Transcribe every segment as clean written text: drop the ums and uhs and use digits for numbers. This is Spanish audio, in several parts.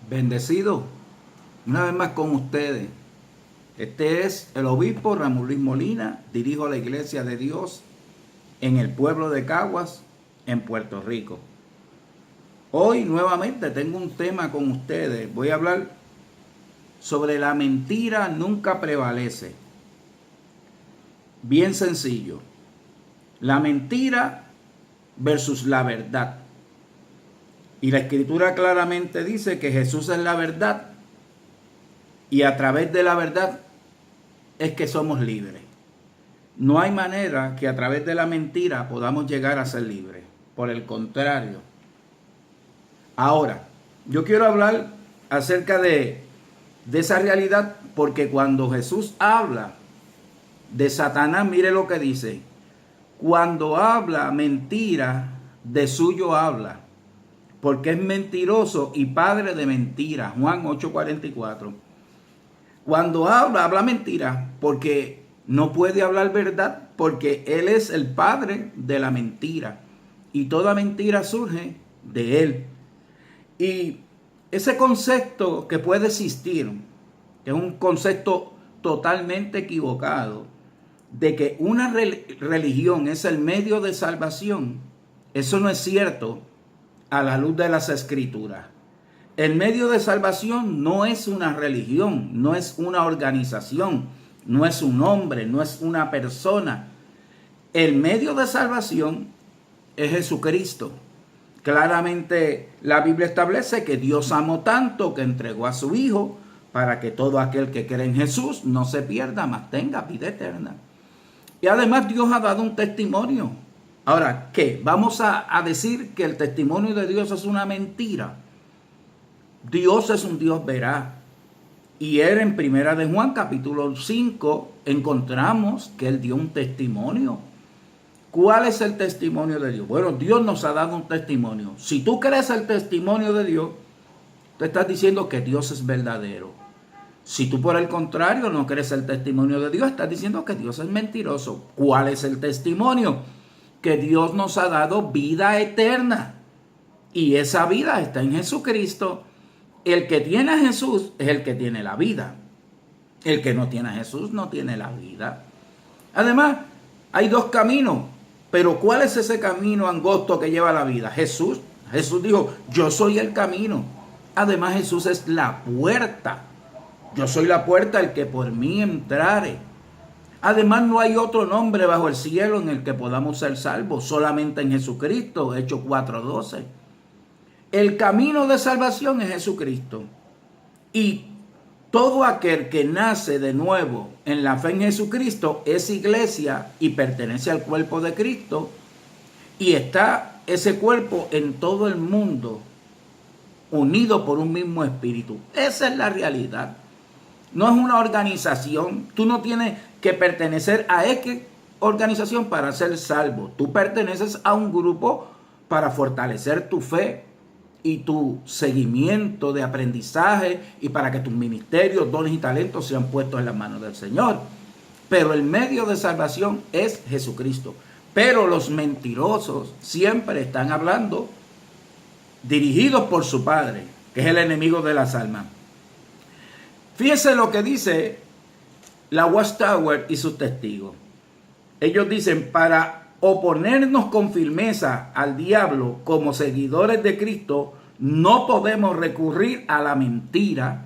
Bendecido, una vez más con ustedes. Este es el obispo Ramón Luis Molina, dirijo la Iglesia de Dios en el pueblo de Caguas, en Puerto Rico. Hoy nuevamente tengo un tema con ustedes. Voy a hablar sobre la mentira nunca prevalece. Bien sencillo. La mentira versus la verdad. Y la Escritura claramente dice que Jesús es la verdad y a través de la verdad es que somos libres. No hay manera que a través de la mentira podamos llegar a ser libres. Por el contrario. Ahora, yo quiero hablar acerca de esa realidad porque cuando Jesús habla de Satanás, mire lo que dice. Cuando habla mentira, de suyo habla, porque es mentiroso y padre de mentira. Juan 8:44. Cuando habla mentira, porque no puede hablar verdad, porque él es el padre de la mentira. Y toda mentira surge de él. Y ese concepto que puede existir, que es un concepto totalmente equivocado, de que una religión es el medio de salvación, eso no es cierto a la luz de las Escrituras. El medio de salvación no es una religión, no es una organización, no es un hombre, no es una persona. El medio de salvación es Jesucristo. Claramente la Biblia establece que Dios amó tanto que entregó a su Hijo para que todo aquel que cree en Jesús no se pierda, mas tenga vida eterna. Y además Dios ha dado un testimonio. Ahora, ¿qué? ¿Vamos a decir que el testimonio de Dios es una mentira? Dios es un Dios veraz. Y él en Primera de Juan, capítulo 5, encontramos que él dio un testimonio. ¿Cuál es el testimonio de Dios? Bueno, Dios nos ha dado un testimonio. Si tú crees el testimonio de Dios, te estás diciendo que Dios es verdadero. Si tú por el contrario no crees el testimonio de Dios, estás diciendo que Dios es mentiroso. ¿Cuál es el testimonio? Que Dios nos ha dado vida eterna. Y esa vida está en Jesucristo. El que tiene a Jesús es el que tiene la vida. El que no tiene a Jesús no tiene la vida. Además, hay dos caminos. Pero ¿cuál es ese camino angosto que lleva a la vida? Jesús. Jesús dijo, yo soy el camino. Además, Jesús es la puerta. Yo soy la puerta, el que por mí entrare. Además, no hay otro nombre bajo el cielo en el que podamos ser salvos. Solamente en Jesucristo. Hechos 4:12. El camino de salvación es Jesucristo. Y todo aquel que nace de nuevo en la fe en Jesucristo es iglesia y pertenece al cuerpo de Cristo. Y está ese cuerpo en todo el mundo, unido por un mismo espíritu. Esa es la realidad. No es una organización. Tú no tienes que pertenecer a X organización para ser salvo. Tú perteneces a un grupo para fortalecer tu fe y tu seguimiento de aprendizaje y para que tus ministerios, dones y talentos sean puestos en las manos del Señor. Pero el medio de salvación es Jesucristo. Pero los mentirosos siempre están hablando dirigidos por su padre, que es el enemigo de las almas. Fíjense lo que dice la Watchtower y sus testigos. Ellos dicen, para oponernos con firmeza al diablo como seguidores de Cristo, no podemos recurrir a la mentira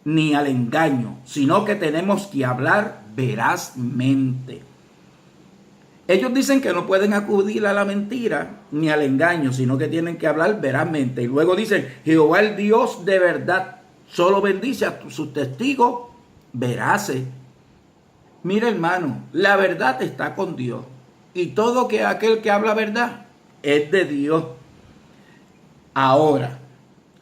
ni al engaño, sino que tenemos que hablar verazmente. Ellos dicen que no pueden acudir a la mentira ni al engaño, sino que tienen que hablar verazmente. Y luego dicen, Jehová el Dios de verdad solo bendice a sus testigos veraces. Mira, hermano, la verdad está con Dios. Y todo aquel que habla verdad es de Dios. Ahora,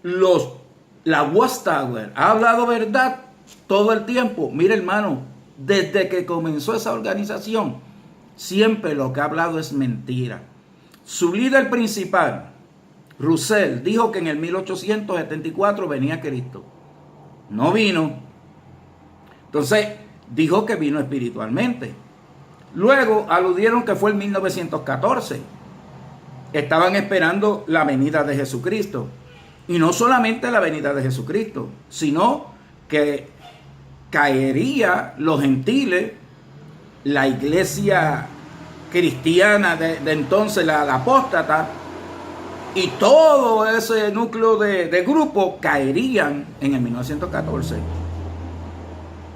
la Watchtower ha hablado verdad todo el tiempo. Mira, hermano, desde que comenzó esa organización, siempre lo que ha hablado es mentira. Su líder principal, Russell, dijo que en el 1874 venía Cristo. No vino. Entonces, dijo que vino espiritualmente. Luego aludieron que fue en 1914. Estaban esperando la venida de Jesucristo. Y no solamente la venida de Jesucristo, sino que caería los gentiles, la iglesia cristiana de entonces, la apóstata, y todo ese núcleo de grupo caerían en el 1914.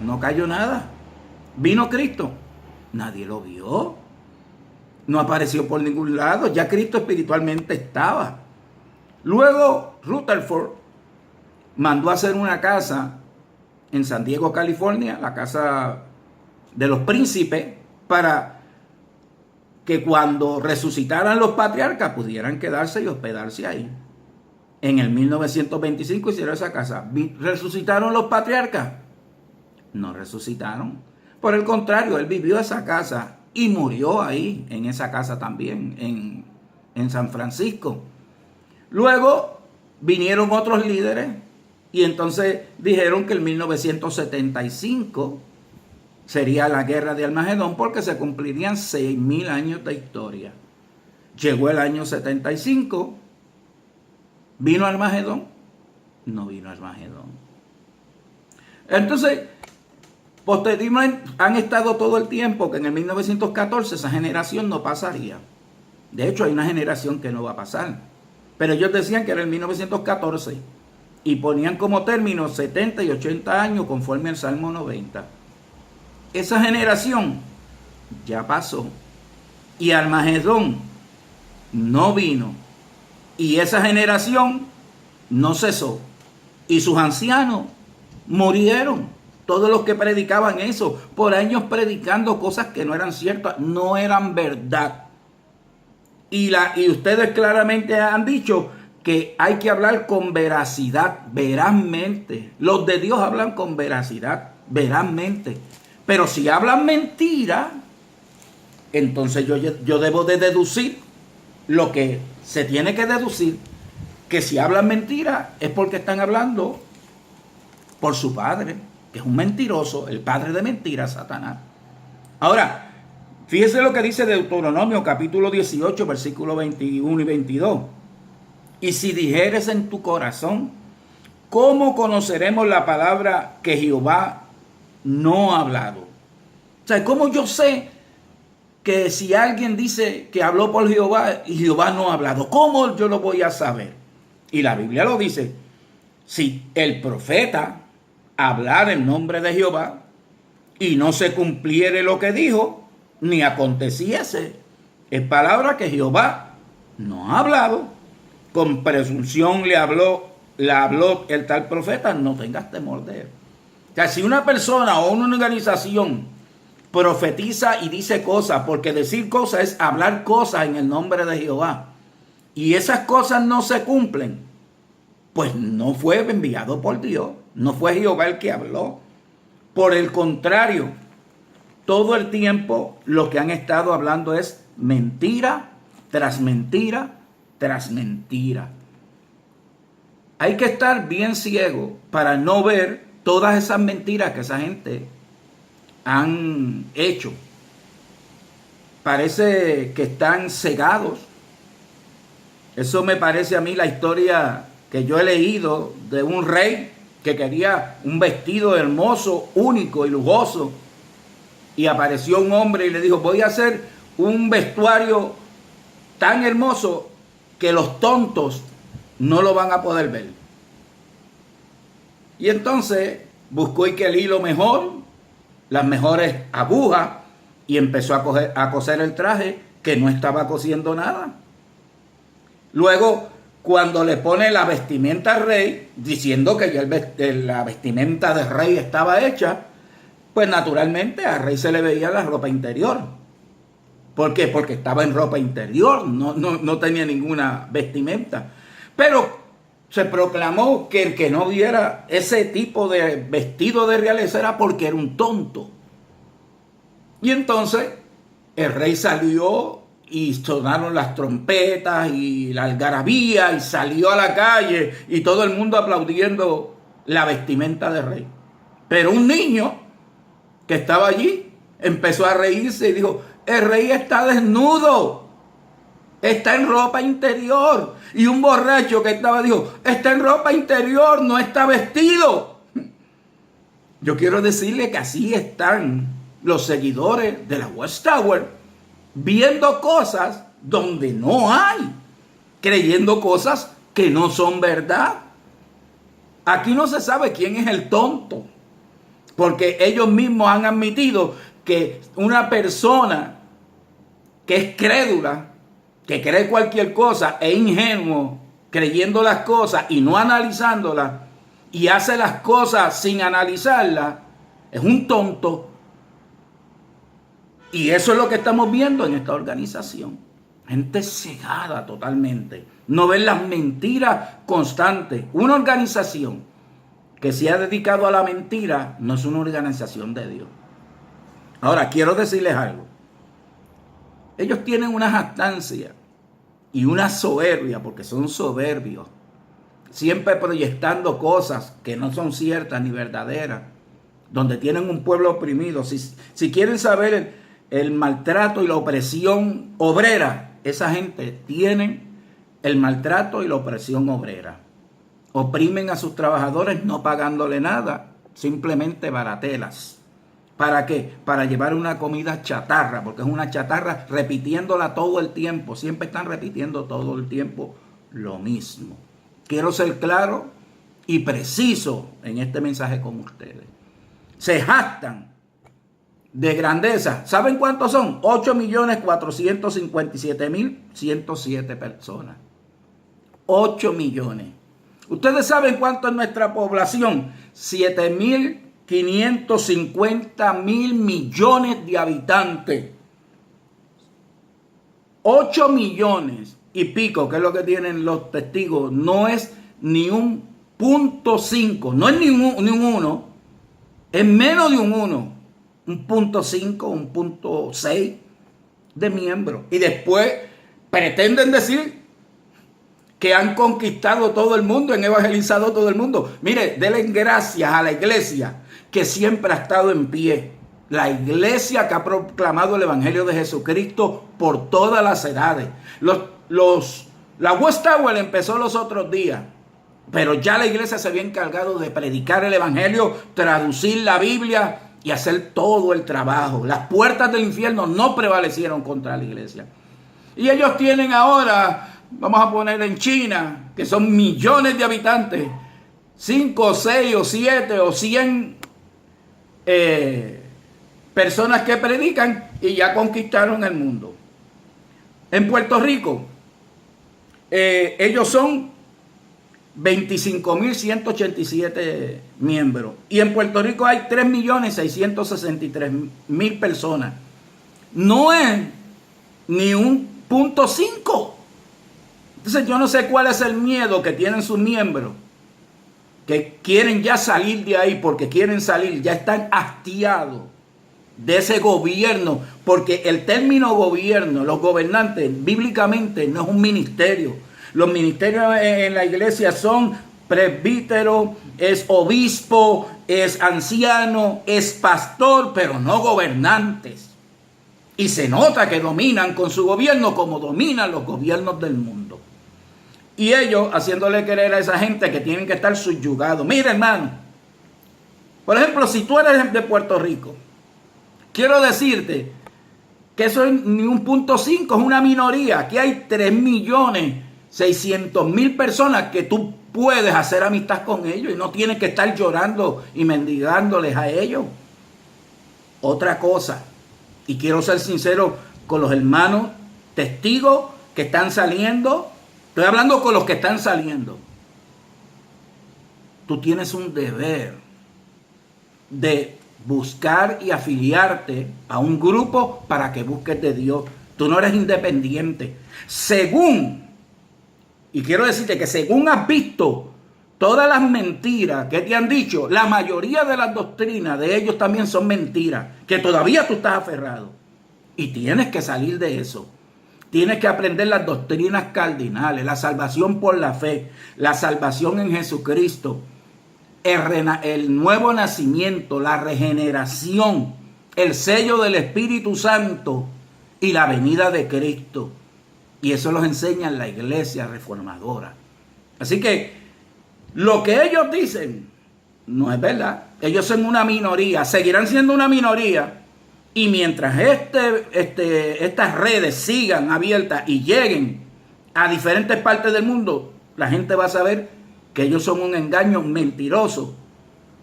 No cayó nada. Vino Cristo, nadie lo vio. No apareció por ningún lado. Ya Cristo espiritualmente estaba. Luego Rutherford mandó a hacer una casa en San Diego, California, la casa de los príncipes, para que cuando resucitaran los patriarcas pudieran quedarse y hospedarse ahí. En el 1925 hicieron esa casa. ¿Resucitaron los patriarcas? No resucitaron. Por el contrario, él vivió esa casa y murió ahí, en esa casa también, en San Francisco. Luego vinieron otros líderes y entonces dijeron que el 1975 sería la guerra de Armagedón, porque se cumplirían 6,000 años de historia. Llegó el año 75, ¿vino Armagedón? No vino Armagedón. Entonces, posteriormente han estado todo el tiempo que en el 1914 esa generación no pasaría. De hecho, hay una generación que no va a pasar. Pero ellos decían que era el 1914 y ponían como término 70 y 80 años conforme al Salmo 90. Esa generación ya pasó y Armagedón no vino y esa generación no cesó y sus ancianos murieron. Todos los que predicaban eso, por años predicando cosas que no eran ciertas, no eran verdad. Y ustedes claramente han dicho que hay que hablar con veracidad, verazmente. Los de Dios hablan con veracidad, verazmente. Pero si hablan mentira, entonces yo debo de deducir lo que se tiene que deducir, que si hablan mentira es porque están hablando por su padre, que es un mentiroso, el padre de mentiras, Satanás. Ahora, fíjese lo que dice Deuteronomio capítulo 18, versículos 21 y 22. Y si dijeres en tu corazón, ¿cómo conoceremos la palabra que Jehová no ha hablado? O sea, ¿cómo yo sé que si alguien dice que habló por Jehová y Jehová no ha hablado? ¿Cómo yo lo voy a saber? Y la Biblia lo dice. Si el profeta hablara en nombre de Jehová y no se cumpliere lo que dijo, ni aconteciese, es palabra que Jehová no ha hablado. Con presunción le habló el tal profeta, no tengas temor de él. O sea, si una persona o una organización profetiza y dice cosas, porque decir cosas es hablar cosas en el nombre de Jehová, y esas cosas no se cumplen, pues no fue enviado por Dios, no fue Jehová el que habló. Por el contrario, todo el tiempo lo que han estado hablando es mentira tras mentira tras mentira. Hay que estar bien ciego para no ver todas esas mentiras que esa gente han hecho. Parece que están cegados. Eso me parece a mí la historia que yo he leído de un rey que quería un vestido hermoso, único y lujoso. Y apareció un hombre y le dijo, voy a hacer un vestuario tan hermoso que los tontos no lo van a poder ver. Y entonces buscó y que el hilo mejor, las mejores agujas, y empezó a coser el traje que no estaba cosiendo nada. Luego, cuando le pone la vestimenta al rey, diciendo que ya la vestimenta del rey estaba hecha, pues naturalmente al rey se le veía la ropa interior. ¿Por qué? Porque estaba en ropa interior, no tenía ninguna vestimenta. Pero se proclamó que el que no viera ese tipo de vestido de realeza era porque era un tonto. Y entonces el rey salió y sonaron las trompetas y la algarabía y salió a la calle y todo el mundo aplaudiendo la vestimenta del rey. Pero un niño que estaba allí empezó a reírse y dijo, el rey está desnudo. está en ropa interior. Y un borracho que estaba dijo, está en ropa interior, no está vestido. Yo quiero decirle que así están los seguidores de la Watchtower, viendo cosas donde no hay, creyendo cosas que no son verdad. Aquí no se sabe quién es el tonto, porque ellos mismos han admitido que una persona que es crédula, que cree cualquier cosa, es ingenuo, creyendo las cosas y no analizándolas, y hace las cosas sin analizarlas, es un tonto. Y eso es lo que estamos viendo en esta organización. Gente cegada totalmente. No ven las mentiras constantes. Una organización que se ha dedicado a la mentira no es una organización de Dios. Ahora, quiero decirles algo. Ellos tienen una jactancia y una soberbia, porque son soberbios, siempre proyectando cosas que no son ciertas ni verdaderas, donde tienen un pueblo oprimido. Si quieren saber el maltrato y la opresión obrera, esa gente tiene el maltrato y la opresión obrera. Oprimen a sus trabajadores no pagándole nada, simplemente baratelas. ¿Para qué? Para llevar una comida chatarra, porque es una chatarra, repitiéndola todo el tiempo. Siempre están repitiendo todo el tiempo lo mismo. Quiero ser claro y preciso en este mensaje con ustedes. Se jactan de grandeza. ¿Saben cuántos son? 8.457.107 personas. 8 millones. ¿Ustedes saben cuánto es nuestra población? 7.550.000 millones de habitantes. 8 millones y pico, que es lo que tienen los testigos, no es ni un 0.5, no es ni un 1, es menos de un 1, un 0.5, un 0.6 de miembros. Y después pretenden decir que han conquistado todo el mundo, han evangelizado todo el mundo. Mire, denle gracias a la iglesia que siempre ha estado en pie. La iglesia que ha proclamado el evangelio de Jesucristo por todas las edades. La Watchtower empezó los otros días, pero ya la iglesia se había encargado de predicar el evangelio, traducir la Biblia y hacer todo el trabajo. Las puertas del infierno no prevalecieron contra la iglesia. Y ellos tienen ahora, vamos a poner en China, que son millones de habitantes, 5, 6 o 7 o 100 personas que predican y ya conquistaron el mundo. En Puerto Rico, ellos son 25.187 miembros. Y en Puerto Rico hay 3.663.000 personas. No es ni un 0.5. Entonces yo no sé cuál es el miedo que tienen sus miembros, que quieren ya salir de ahí, porque quieren salir, ya están hastiados de ese gobierno, porque el término gobierno, los gobernantes, bíblicamente no es un ministerio. Los ministerios en la iglesia son presbítero, es obispo, es anciano, es pastor, pero no gobernantes. Y se nota que dominan con su gobierno como dominan los gobiernos del mundo. Y ellos haciéndole creer a esa gente que tienen que estar subyugados. Mira, hermano, por ejemplo, si tú eres de Puerto Rico, quiero decirte que eso es ni un 0.5, es una minoría. Aquí hay 3.600.000 personas que tú puedes hacer amistad con ellos y no tienes que estar llorando y mendigándoles a ellos. Otra cosa, y quiero ser sincero con los hermanos testigos que están saliendo, estoy hablando con los que están saliendo. Tú tienes un deber de buscar y afiliarte a un grupo para que busques de Dios. Tú no eres independiente. Y quiero decirte que según has visto todas las mentiras que te han dicho, la mayoría de las doctrinas de ellos también son mentiras, que todavía tú estás aferrado. Y tienes que salir de eso. Tienes que aprender las doctrinas cardinales, la salvación por la fe, la salvación en Jesucristo, el nuevo nacimiento, la regeneración, el sello del Espíritu Santo y la venida de Cristo. Y eso los enseña la iglesia reformadora. Así que lo que ellos dicen no es verdad. Ellos son una minoría, seguirán siendo una minoría. Y mientras estas redes sigan abiertas y lleguen a diferentes partes del mundo, la gente va a saber que ellos son un engaño mentiroso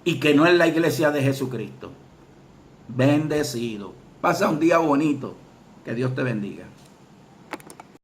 y que no es la iglesia de Jesucristo. Bendecido. Pasa un día bonito. Que Dios te bendiga.